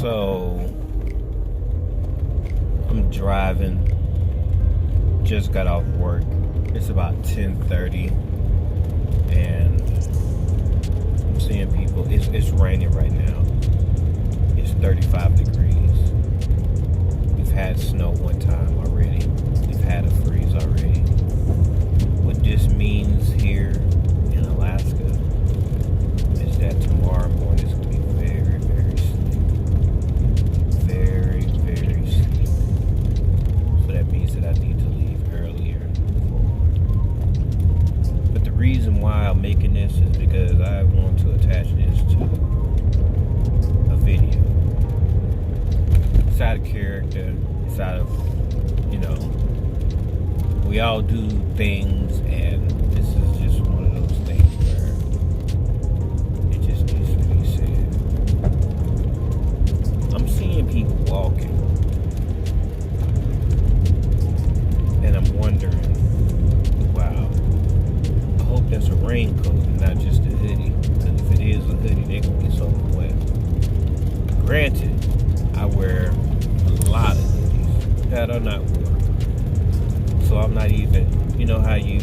So I'm driving, just got off work. It's about 10:30 and I'm seeing people. It's raining right now. It's 35 degrees. We've had snow one time already. We've had a freeze already. What this means here in Alaska is that tomorrow morning is going to be very, very sleepy. Very, very sleepy. So that means that I need to leave earlier. But the reason why I'm making this is because I want to attach this to a video. It's out of character. It's out of, we all do things, and this is just one of those things where it just needs to be said. I'm seeing people walking, and I'm wondering, wow, I hope that's a raincoat and not just a hoodie, because if it is a hoodie, they're going to get soaking wet. Granted, I wear a lot of hoodies that are not worn. So I'm not even, you know how you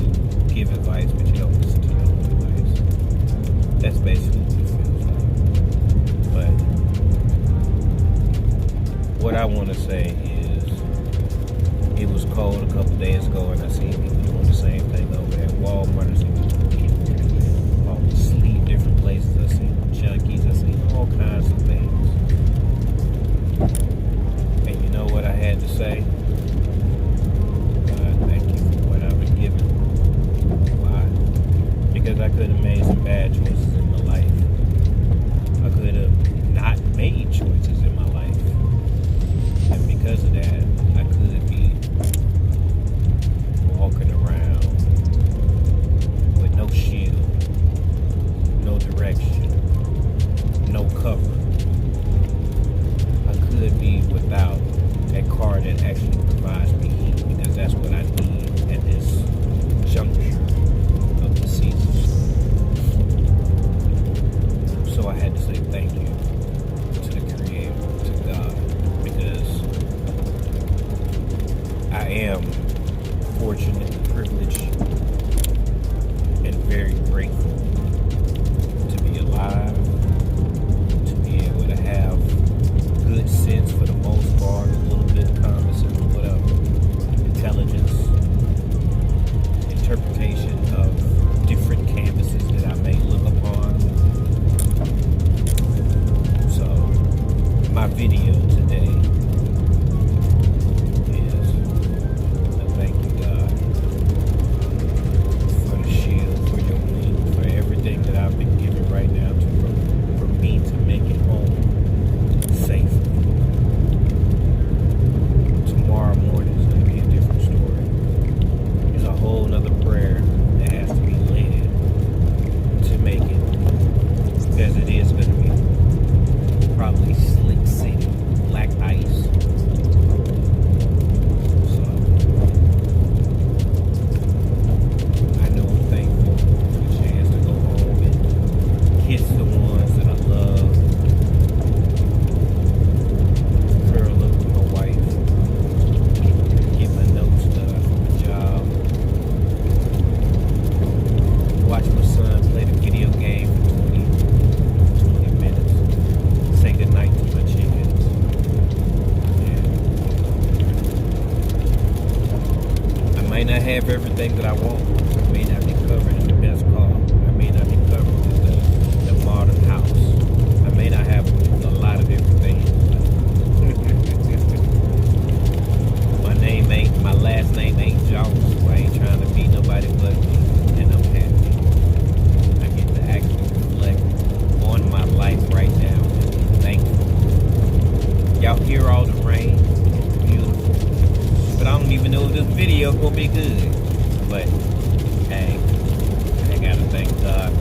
give advice, but you don't listen to your own advice. That's basically what it feels like. But what I want to say is, it was cold a couple days ago, and I seen people doing the same thing over at Walmart. I seen people falling asleep different places. I seen junkies. I seen all kinds of things. And you know what I had to say? Because I could have made some bad choices in my life. I could have not made choices in my life. And because of that, I could be walking around with no shield, no direction, no cover. I could be without a car that actually provides me heat, because that's what I need at this juncture of the season. So I had to say thank you to the Creator, to God, because I am fortunate, privileged, and very grateful to be alive, to be able to have good sense for the most part, a little bit of common sense, whatever, intelligence, interpretation of different canvases that I may look upon. So, my video today is a thank you, God, for the shield, for your wing, for everything that I've been given right now for me to make it home safely. Tomorrow morning is going to be a different story. There's a whole nother prayer that has to be led to make it, because it is going to be probably slick city, black ice. So I know I'm thankful for the chance to go home and kiss the ones that I love, curl up with my wife, get my notes done for my job, watch my son play the video game for 20 minutes, say goodnight to my chickens. And I may not have everything that I want. I may not be covered in the best car. I may not be covered in the modern house. I may not have a lot of everything. My last name ain't Jones, so I ain't trying to be nobody but me, and I'm happy. I get to actually reflect on my life right now, and I'm thankful. Y'all hear all the rain? It's beautiful. But I don't even know if this video gonna be good. But hey, I gotta thank God.